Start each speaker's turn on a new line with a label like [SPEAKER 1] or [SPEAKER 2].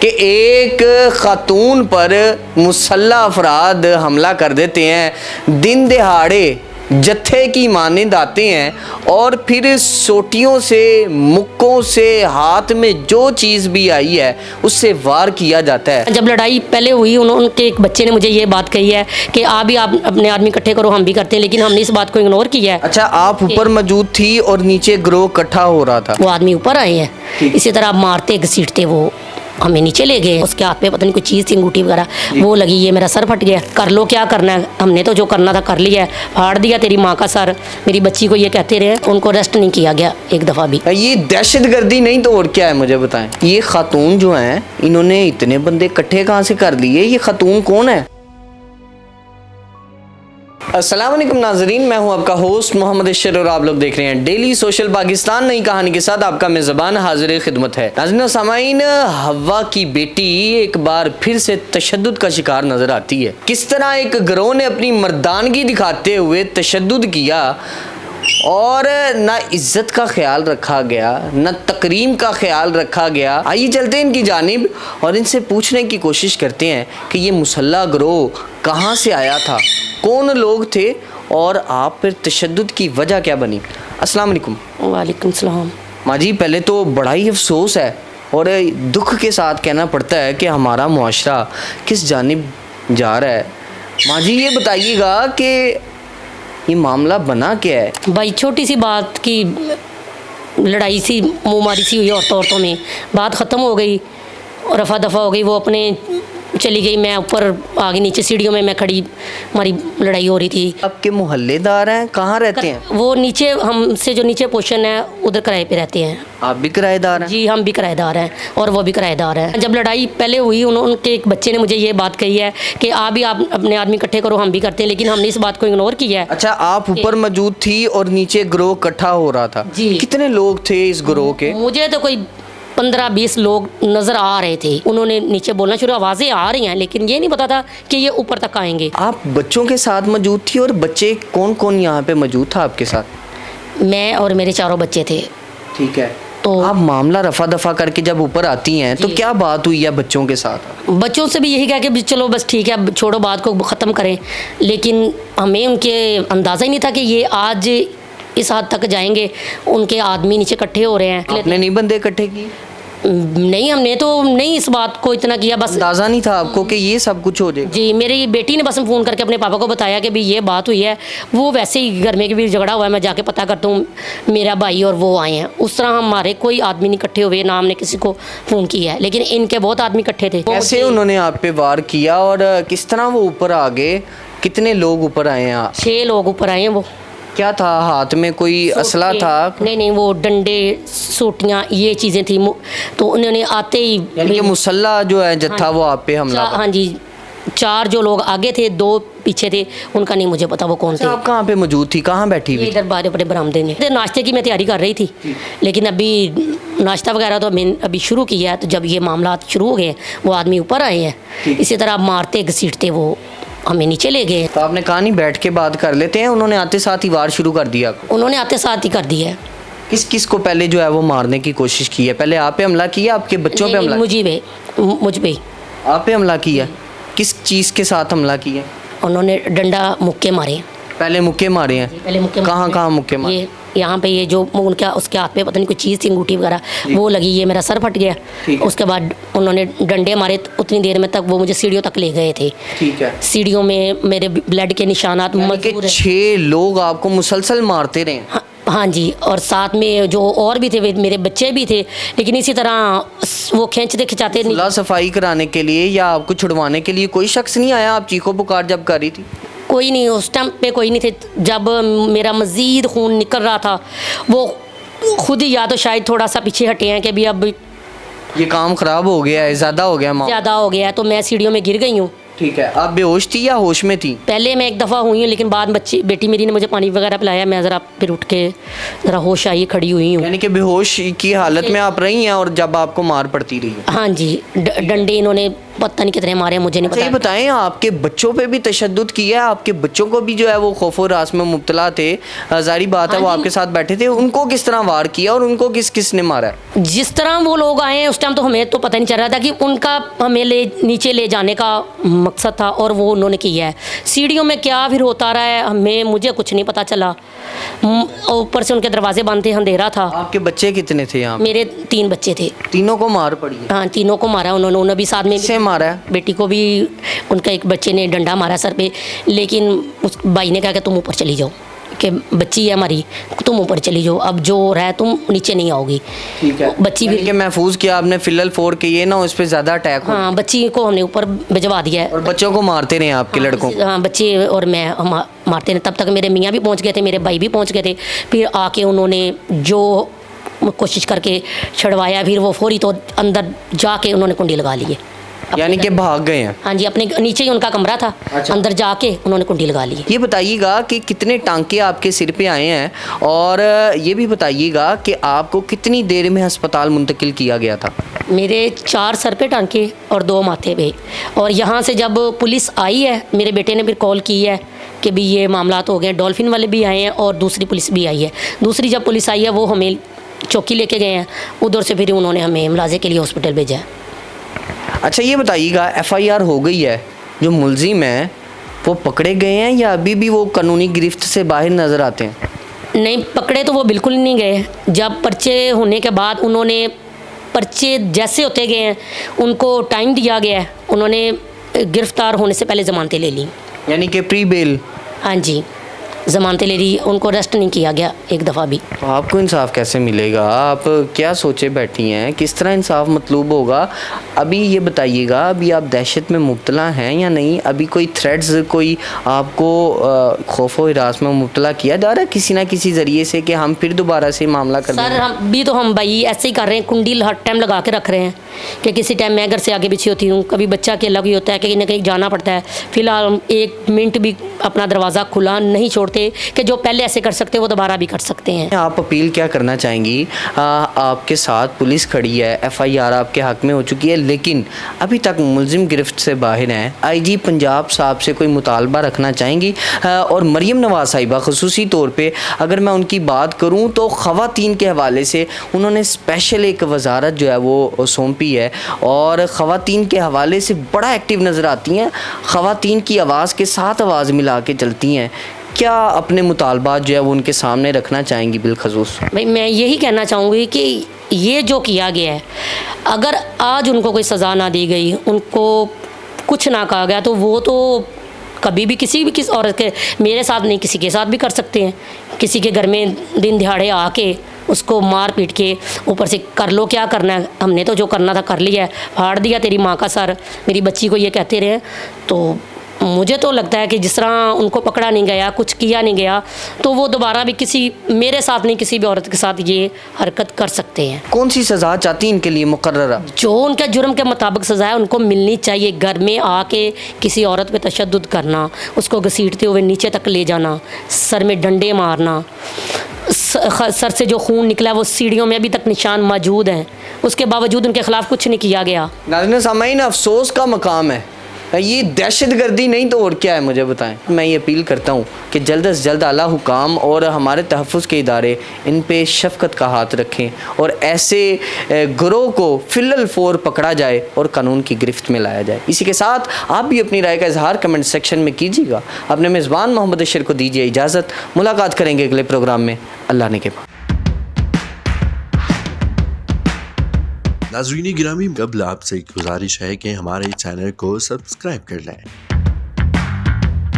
[SPEAKER 1] कि एक खातून पर मुसल्लह अफराद हमला कर देते हैं, दिन दहाड़े जत्थे की मानंद आते हैं और फिर सोटियों से, मुक्कों से, हाथ में जो चीज़ भी आई है उससे वार किया जाता है।
[SPEAKER 2] जब लड़ाई पहले हुई उनके एक बच्चे ने मुझे ये बात कही है कि आप भी आप अपने आदमी इकट्ठे करो, हम भी करते हैं, लेकिन हमने इस बात को इग्नोर किया है।
[SPEAKER 1] अच्छा, आप ऊपर मौजूद थी और नीचे ग्रोह इकट्ठा हो रहा था।
[SPEAKER 2] वो आदमी ऊपर आए हैं, इसी तरह मारते घसीटते वो हमें नीचे ले गए। उसके हाथ पे पता नहीं कोई चीज़ थी, अंगूठी वगैरह, वो लगी, ये मेरा सर फट गया। कर लो, क्या करना है, हमने तो जो करना था कर लिया है, फाड़ दिया तेरी माँ का सर। मेरी बच्ची को ये कहते रहे, उनको अरेस्ट नहीं किया गया एक दफ़ा भी।
[SPEAKER 1] ये दहशतगर्दी नहीं तो और क्या है, मुझे बताएं। ये खातून जो हैं, इन्होंने इतने बंदे इकट्ठे कहाँ से कर लिए? ये खातून कौन है? अस्सलाम वालेकुम नाजरीन, मैं हूं आपका होस्ट मोहम्मद अशर और आप लोग देख रहे हैं डेली सोशल पाकिस्तान। नई कहानी के साथ आपका मेज़बान हाजिर खिदमत है। नाज़रीन सामाईन, हवा की बेटी एक बार फिर से तशद्दुद का शिकार नजर आती है। किस तरह एक गिरोह ने अपनी मर्दानगी दिखाते हुए तशद्दुद किया और ना इज्जत का ख्याल रखा गया, ना तकरीम का ख्याल रखा गया। आइए चलते हैं इनकी जानिब और इनसे पूछने की कोशिश करते हैं कि ये मुसल्ला गिरोह कहाँ से आया था, कौन लोग थे और आप फिर तशद्दुद की वजह क्या बनी। अस्सलाम वालेकुम।
[SPEAKER 2] वालेकुम सलाम।
[SPEAKER 1] माँ जी, पहले तो बड़ा ही अफसोस है और दुख के साथ कहना पड़ता है कि हमारा मुआशरा किस जानिब जा रहा है। माँ जी, ये बताइएगा कि ये मामला बना क्या है?
[SPEAKER 2] भाई छोटी सी बात की लड़ाई सी, मुँहमारी सी हुई औरतों में, बात ख़त्म हो गई और रफा दफ़ा हो गई। वो अपने चली गई, मैं ऊपर आगे, नीचे सीढ़ियों में मैं खड़ी, हमारी लड़ाई हो रही थी।
[SPEAKER 1] आपके मोहल्लेदार हैं, कहाँ रहते हैं?
[SPEAKER 2] वो नीचे, हमसे जो नीचे पोर्शन है उधर किराए पे रहते हैं।
[SPEAKER 1] आप भी किराएदार हैं?
[SPEAKER 2] जी, हम भी किराएदार हैं और वो भी किराएदार हैं। जब लड़ाई पहले हुई उनके एक बच्चे ने मुझे ये बात कही है कि आप भी आप अपने आदमी इकट्ठे करो, हम भी करते हैं, लेकिन हमने इस बात को इग्नोर किया है।
[SPEAKER 1] अच्छा, आप ऊपर मौजूद थी और नीचे ग्रोह इकट्ठा हो रहा था।
[SPEAKER 2] जी।
[SPEAKER 1] कितने लोग थे इस ग्रोह के?
[SPEAKER 2] मुझे तो कोई 15-20 लोग नज़र आ रहे थे। उन्होंने नीचे बोलना शुरू, आवाज़ें आ रही हैं, लेकिन ये नहीं पता था कि ये ऊपर तक आएंगे।
[SPEAKER 1] आप बच्चों के साथ मौजूद थी और बच्चे कौन कौन यहाँ पे मौजूद था आपके साथ?
[SPEAKER 2] मैं और मेरे 4 बच्चे थे।
[SPEAKER 1] ठीक है,
[SPEAKER 2] तो
[SPEAKER 1] आप मामला रफा दफा करके जब ऊपर आती हैं तो क्या बात हुई है बच्चों के साथ?
[SPEAKER 2] बच्चों से भी यही कहा कि चलो बस ठीक है, अब छोड़ो, बात को ख़त्म करें, लेकिन हमें उनके अंदाज़ा ही नहीं था कि ये आज इस हद तक जाएंगे। उनके आदमी नीचे इकट्ठे हो रहे हैं।
[SPEAKER 1] आपने नहीं बंदे इकट्ठे किए?
[SPEAKER 2] नहीं, हमने तो नहीं इस बात को इतना किया, बस
[SPEAKER 1] अंदाज़ा नहीं था आपको कि ये सब कुछ हो जाएगा? जी,
[SPEAKER 2] मेरी बेटी ने बस फ़ोन करके अपने पापा को बताया कि भाई ये बात हुई है। वो वैसे ही घर में भी झगड़ा हुआ है, मैं जाके पता करता हूँ, मेरा भाई और वो आए हैं। उस तरह हमारे कोई आदमी नहीं इकट्ठे हुए, ना हमने किसी को फ़ोन किया है, लेकिन इनके बहुत आदमी इकट्ठे थे।
[SPEAKER 1] कैसे उन्होंने आप पे वार किया और किस तरह वो ऊपर आ गए? कितने लोग ऊपर आए हैं?
[SPEAKER 2] 6 लोग ऊपर आए हैं। वो
[SPEAKER 1] क्या था हाथ में, कोई असला था?
[SPEAKER 2] नहीं, वो डंडे, सोटियाँ, ये चीज़ें थी। तो उन्होंने आते ही,
[SPEAKER 1] यानी कि मुसल्ला जो है जत्था, वो आप पे हमला?
[SPEAKER 2] हाँ जी, 4 जो लोग आगे थे, 2 पीछे थे, उनका नहीं मुझे पता वो कौन थे।
[SPEAKER 1] आप कहाँ पे मौजूद थी, कहाँ बैठी हुई?
[SPEAKER 2] इधर बाहर अपने बरामदे में। नाश्ते की मैं तैयारी कर रही थी, लेकिन अभी नाश्ता वगैरह तो मैंने अभी शुरू किया है। तो जब ये मामला शुरू हो गए, वो आदमी ऊपर आए हैं, इसी तरह मारते घसीटते वो हमें नीचे ले गए।
[SPEAKER 1] तो आपने कहा नहीं बैठ के बात कर लेते हैं? उन्होंने आते साथ ही वार शुरू कर दिया?
[SPEAKER 2] उन्होंने आते साथ ही कर दिया है।
[SPEAKER 1] किस किस को पहले जो है वो मारने की कोशिश की है? पहले आप पे हमला किया, आपके बच्चों पे हमला?
[SPEAKER 2] मुझ पे
[SPEAKER 1] आप पे हमला किया? किस चीज़ के साथ हमला किया?
[SPEAKER 2] उन्होंने डंडा मुक्के मारे।
[SPEAKER 1] पहले मुक्के मारे हैं?
[SPEAKER 2] पहले मुक्के
[SPEAKER 1] कहाँ कहाँ मुक्के मारे?
[SPEAKER 2] ये यहाँ पे, ये जो उनके उसके हाथ पे पता नहीं कोई चीज़ थी, अंगूठी वगैरह, वो लगी, ये मेरा सर फट गया। उसके बाद उन्होंने डंडे मारे, उतनी देर में तक वो मुझे सीढ़ियों तक ले गए थे।
[SPEAKER 1] ठीक है।
[SPEAKER 2] सीढ़ियों में मेरे ब्लड के निशानात मौजूद हैं।
[SPEAKER 1] 6 लोग आपको मुसलसल मारते रहे?
[SPEAKER 2] हाँ जी, और साथ में जो और भी थे, मेरे बच्चे भी थे, लेकिन इसी तरह वो खींचते खिंचाते नहीं।
[SPEAKER 1] सफाई कराने के लिए या आपको छुड़वाने के लिए कोई शख्स नहीं आया? आप चीखो पुकार जब कर रही थी?
[SPEAKER 2] कोई नहीं, उस टाइम पे कोई नहीं थे। जब मेरा मज़ीद खून निकल रहा था, वो खुद ही या तो शायद थोड़ा सा पीछे हटे हैं कि अभी अब
[SPEAKER 1] ये काम ख़राब हो गया है, ज़्यादा हो गया
[SPEAKER 2] है, तो मैं सीढ़ियों में गिर गई हूँ।
[SPEAKER 1] ठीक है। आप बेहोश थी या होश में थी?
[SPEAKER 2] पहले मैं एक दफ़ा हुई हूँ, लेकिन बाद बेटी मेरी ने मुझे पानी वगैरह पिलाया, मैं ज़रा फिर उठ के ज़रा होश आई, खड़ी हुई हूँ।
[SPEAKER 1] यानी कि बेहोश की हालत में आप रही हैं और जब आपको मार पड़ती रही?
[SPEAKER 2] हाँ जी, डंडे इन्होंने पता नहीं कितने मारे, मुझे नहीं
[SPEAKER 1] अच्छा, ये
[SPEAKER 2] पता।
[SPEAKER 1] बताएं, आपके बच्चों पे भी तशद्दुद किया है? आपके बच्चों को भी जो है वो खौफ और रास में मुब्तला थे, जाहिर बात है वो
[SPEAKER 2] हाँ जी।
[SPEAKER 1] आपके साथ बैठे थे, उनको किस तरह वार किया और उनको किस किस ने मारा है?
[SPEAKER 2] जिस तरह वो लोग आए हैं उस टाइम तो हमें तो पता नहीं चल रहा था कि उनका हमें नीचे ले जाने का मकसद था, और वो उन्होंने किया है। सीढ़ियों में क्या फिर होता रहा है मुझे कुछ नहीं पता चला। ऊपर से उनके दरवाजे बंद थे, अंधेरा था।
[SPEAKER 1] आपके बच्चे कितने थे यहाँ पे?
[SPEAKER 2] मेरे 3 बच्चे थे।
[SPEAKER 1] तीनों को मार पड़ी है?
[SPEAKER 2] हाँ, तीनों को मारा उन्होंने भी साथ में।
[SPEAKER 1] किससे मारा है?
[SPEAKER 2] बेटी को भी, उनका एक बच्चे ने डंडा मारा सर पे, लेकिन उस भाई ने कहा कि तुम ऊपर चली जाओ, कि बच्ची है हमारी, तुम ऊपर चली जाओ, अब जो हो रहा है तुम नीचे नहीं आओगी।
[SPEAKER 1] ठीक है,
[SPEAKER 2] बच्ची भी,
[SPEAKER 1] कि महफूज किया आपने फिलहाल फोर के, ये ना उस पर ज़्यादा अटैक हो।
[SPEAKER 2] हाँ, बच्ची को हमने ऊपर भिजवा दिया है।
[SPEAKER 1] और बच्चों को मारते रहे आपके लड़कों?
[SPEAKER 2] हाँ, बच्चे और मैं हम मारते रहे। तब तक मेरे मियाँ भी पहुँच गए थे, मेरे भाई भी पहुँच गए थे। फिर आके उन्होंने जो कोशिश करके छुड़वाया, फिर वो फौरी तो अंदर जाके उन्होंने कुंडी लगा ली है।
[SPEAKER 1] यानी कि भाग गए हैं?
[SPEAKER 2] हाँ जी, अपने नीचे ही उनका कमरा था।
[SPEAKER 1] अच्छा।
[SPEAKER 2] अंदर जाके उन्होंने कुंडी लगा ली है।
[SPEAKER 1] ये बताइएगा कि कितने टांके आपके सिर पे आए हैं, और ये भी बताइएगा कि आपको कितनी देर में अस्पताल मुंतकिल किया गया था?
[SPEAKER 2] मेरे 4 सर पे टांके और 2 माथे पे। और यहाँ से जब पुलिस आई है, मेरे बेटे ने फिर कॉल की है कि भी ये मामला हो गए। डॉल्फिन वाले भी आए हैं और दूसरी पुलिस भी आई है। दूसरी जब पुलिस आई है वो हमें चौकी लेके गए हैं, उधर से फिर उन्होंने हमें मुलाजे के लिए हॉस्पिटल भेजा है।
[SPEAKER 1] अच्छा, ये बताइएगा, FIR हो गई है, जो मुलजिम हैं वो पकड़े गए हैं या अभी भी वो कानूनी गिरफ्त से बाहर नज़र आते हैं?
[SPEAKER 2] नहीं, पकड़े तो वो बिल्कुल नहीं गए। जब पर्चे होने के बाद उन्होंने, पर्चे जैसे होते गए हैं उनको टाइम दिया गया है, उन्होंने गिरफ्तार होने से पहले ज़मानतें ले ली।
[SPEAKER 1] यानी कि प्री बेल?
[SPEAKER 2] हाँ जी, ज़मानतें ले ली, उनको अरेस्ट नहीं किया गया एक दफ़ा भी।
[SPEAKER 1] तो आपको इंसाफ कैसे मिलेगा? आप क्या सोचे बैठी हैं? किस तरह इंसाफ मतलूब होगा? अभी ये बताइएगा, अभी आप दहशत में मुब्तला हैं या नहीं? अभी कोई थ्रेड्स, कोई आपको खौफ व हिरास में मुब्तला किया जा रहा है किसी ना किसी ज़रिए से कि हम फिर दोबारा से मामला कर
[SPEAKER 2] सर, हम भाई ऐसे ही कर रहे हैं, कुंडी हर टाइम लगा के रख रहे हैं कि किसी टाइम मैं घर से आगे पीछे होती हूँ, कभी बच्चा के अलग ही होता है, कहीं ना कहीं जाना पड़ता है। फिलहाल हम 1 मिनट भी अपना दरवाज़ा खुला नहीं छोड़ते कि जो पहले ऐसे कर सकते वो दोबारा भी कर सकते हैं।
[SPEAKER 1] आप अपील क्या करना चाहेंगी? आपके साथ पुलिस खड़ी है, FIR आपके हक में हो चुकी है, लेकिन अभी तक मुलजिम गिरफ्त से बाहर हैं। IG पंजाब साहब से कोई मुतालबा रखना चाहेंगी? और मरियम नवाज साहिबा ख़ुसूसी तौर पे अगर मैं उनकी बात करूँ तो ख़वातीन के हवाले से उन्होंने स्पेशल एक वजारत जो है वो सौंपी है, और ख़वातीन के हवाले से बड़ा एक्टिव नज़र आती हैं, ख़वातीन की आवाज़ के साथ आवाज़ मिला के चलती हैं। क्या अपने मुतालबात जो है वो उनके सामने रखना चाहेंगी बिलखसूस?
[SPEAKER 2] भाई, मैं यही कहना चाहूँगी कि ये जो किया गया है, अगर आज उनको कोई सज़ा ना दी गई, उनको कुछ ना कहा गया, तो वो तो कभी भी किसी औरत के, मेरे साथ नहीं किसी के साथ भी कर सकते हैं। किसी के घर में दिन दिहाड़े आके उसको मार पीट के, ऊपर से कर लो क्या करना है, हमने तो जो करना था कर लिया है, फाड़ दिया तेरी माँ का सर, मेरी बच्ची को ये कहते रहे। तो मुझे तो लगता है कि जिस तरह उनको पकड़ा नहीं गया, कुछ किया नहीं गया, तो वो दोबारा भी किसी, मेरे साथ नहीं किसी भी औरत के साथ ये हरकत कर सकते हैं।
[SPEAKER 1] कौन सी सज़ा चाहती हैं इनके लिए मुकर्ररा?
[SPEAKER 2] जो उनके जुर्म के मुताबिक सज़ा है उनको मिलनी चाहिए। घर में आके किसी औरत पे तशद्दुद करना, उसको घसीटते हुए नीचे तक ले जाना, सर में डंडे मारना, सर से जो खून निकला वो सीढ़ियों में अभी तक निशान मौजूद हैं, उसके बावजूद उनके खिलाफ कुछ नहीं किया गया।
[SPEAKER 1] नाज़रीन सामाईन, अफसोस का मकाम है, ये दहशतगर्दी नहीं तो और क्या है, मुझे बताएं। मैं ये अपील करता हूँ कि जल्द से जल्द आला हुकाम और हमारे तहफ़्फ़ुज़ के इदारे इन पे शफ़क़त का हाथ रखें और ऐसे गिरोह को फिलल फोर पकड़ा जाए और कानून की गिरफ्त में लाया जाए। इसी के साथ आप भी अपनी राय का इजहार कमेंट सेक्शन में कीजिएगा। अपने मेज़बान मोहम्मद अशर को दीजिए इजाज़त। मुलाकात करेंगे अगले प्रोग्राम में, अल्लाह ने के बाद।
[SPEAKER 3] नाज़रीन गिरामी, कबल आपसे एक गुजारिश है कि हमारे चैनल को सब्सक्राइब कर लें।